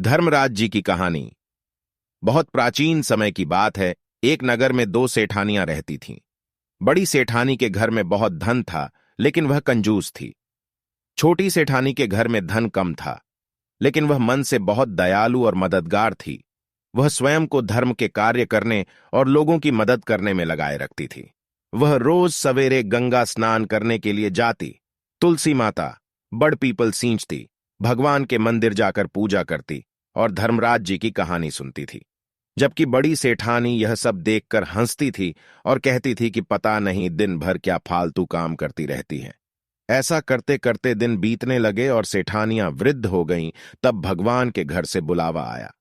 धर्मराज जी की कहानी। बहुत प्राचीन समय की बात है। एक नगर में दो सेठानियां रहती थीं। बड़ी सेठानी के घर में बहुत धन था, लेकिन वह कंजूस थी। छोटी सेठानी के घर में धन कम था, लेकिन वह मन से बहुत दयालु और मददगार थी। वह स्वयं को धर्म के कार्य करने और लोगों की मदद करने में लगाए रखती थी। वह रोज सवेरे गंगा स्नान करने के लिए जाती, तुलसी माता, बड़ पीपल सींचती, भगवान के मंदिर जाकर पूजा करती और धर्मराज जी की कहानी सुनती थी। जबकि बड़ी सेठानी यह सब देखकर हंसती थी और कहती थी कि पता नहीं दिन भर क्या फालतू काम करती रहती हैं। ऐसा करते करते दिन बीतने लगे और सेठानियां वृद्ध हो गईं। तब भगवान के घर से बुलावा आया।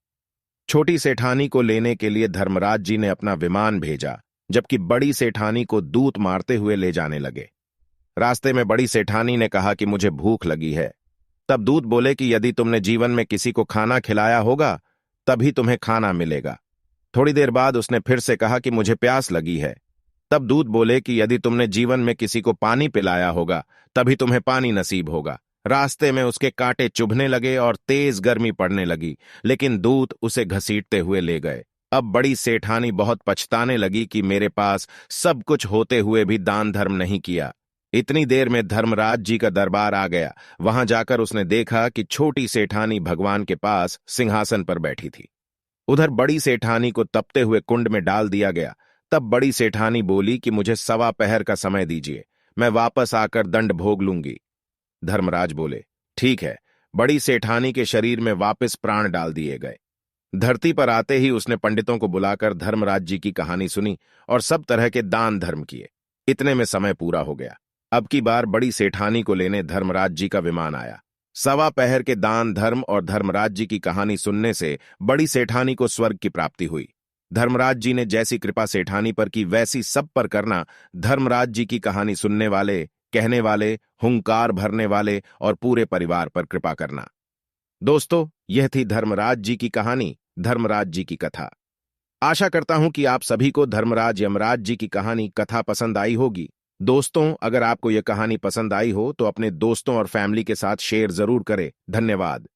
छोटी सेठानी को लेने के लिए धर्मराज जी ने अपना विमान भेजा, जबकि बड़ी सेठानी को दूत मारते हुए ले जाने लगे। रास्ते में बड़ी सेठानी ने कहा कि मुझे भूख लगी है। तब दूत बोले कि यदि तुमने जीवन में किसी को खाना खिलाया होगा तभी तुम्हें खाना मिलेगा। थोड़ी देर बाद उसने फिर से कहा कि मुझे प्यास लगी है। तब दूत बोले कि यदि तुमने जीवन में किसी को पानी पिलाया होगा तभी तुम्हें पानी नसीब होगा। रास्ते में उसके कांटे चुभने लगे और तेज गर्मी पड़ने लगी, लेकिन दूत उसे घसीटते हुए ले गए। अब बड़ी सेठानी बहुत पछताने लगी कि मेरे पास सब कुछ होते हुए भी दान धर्म नहीं किया। इतनी देर में धर्मराज जी का दरबार आ गया। वहां जाकर उसने देखा कि छोटी सेठानी भगवान के पास सिंहासन पर बैठी थी। उधर बड़ी सेठानी को तपते हुए कुंड में डाल दिया गया। तब बड़ी सेठानी बोली कि मुझे 1.25 का समय दीजिए, मैं वापस आकर दंड भोग लूंगी। धर्मराज बोले, ठीक है। बड़ी सेठानी के शरीर में वापस प्राण डाल दिए गए। धरती पर आते ही उसने पंडितों को बुलाकर धर्मराज जी की कहानी सुनी और सब तरह के दान धर्म किए। इतने में समय पूरा हो गया। अब की बार बड़ी सेठानी को लेने धर्मराज जी का विमान आया। 1.25 के दान धर्म और धर्मराज जी की कहानी सुनने से बड़ी सेठानी को स्वर्ग की प्राप्ति हुई। धर्मराज जी ने जैसी कृपा सेठानी पर की वैसी सब पर करना। धर्मराज जी की कहानी सुनने वाले, कहने वाले, हुंकार भरने वाले और पूरे परिवार पर कृपा करना। दोस्तों, यह थी धर्मराज जी की कहानी, धर्मराज जी की कथा। आशा करता हूं कि आप सभी को धर्मराज यमराज जी की कहानी कथा पसंद आई होगी। दोस्तों, अगर आपको यह कहानी पसंद आई हो तो अपने दोस्तों और फैमिली के साथ शेयर जरूर करें। धन्यवाद।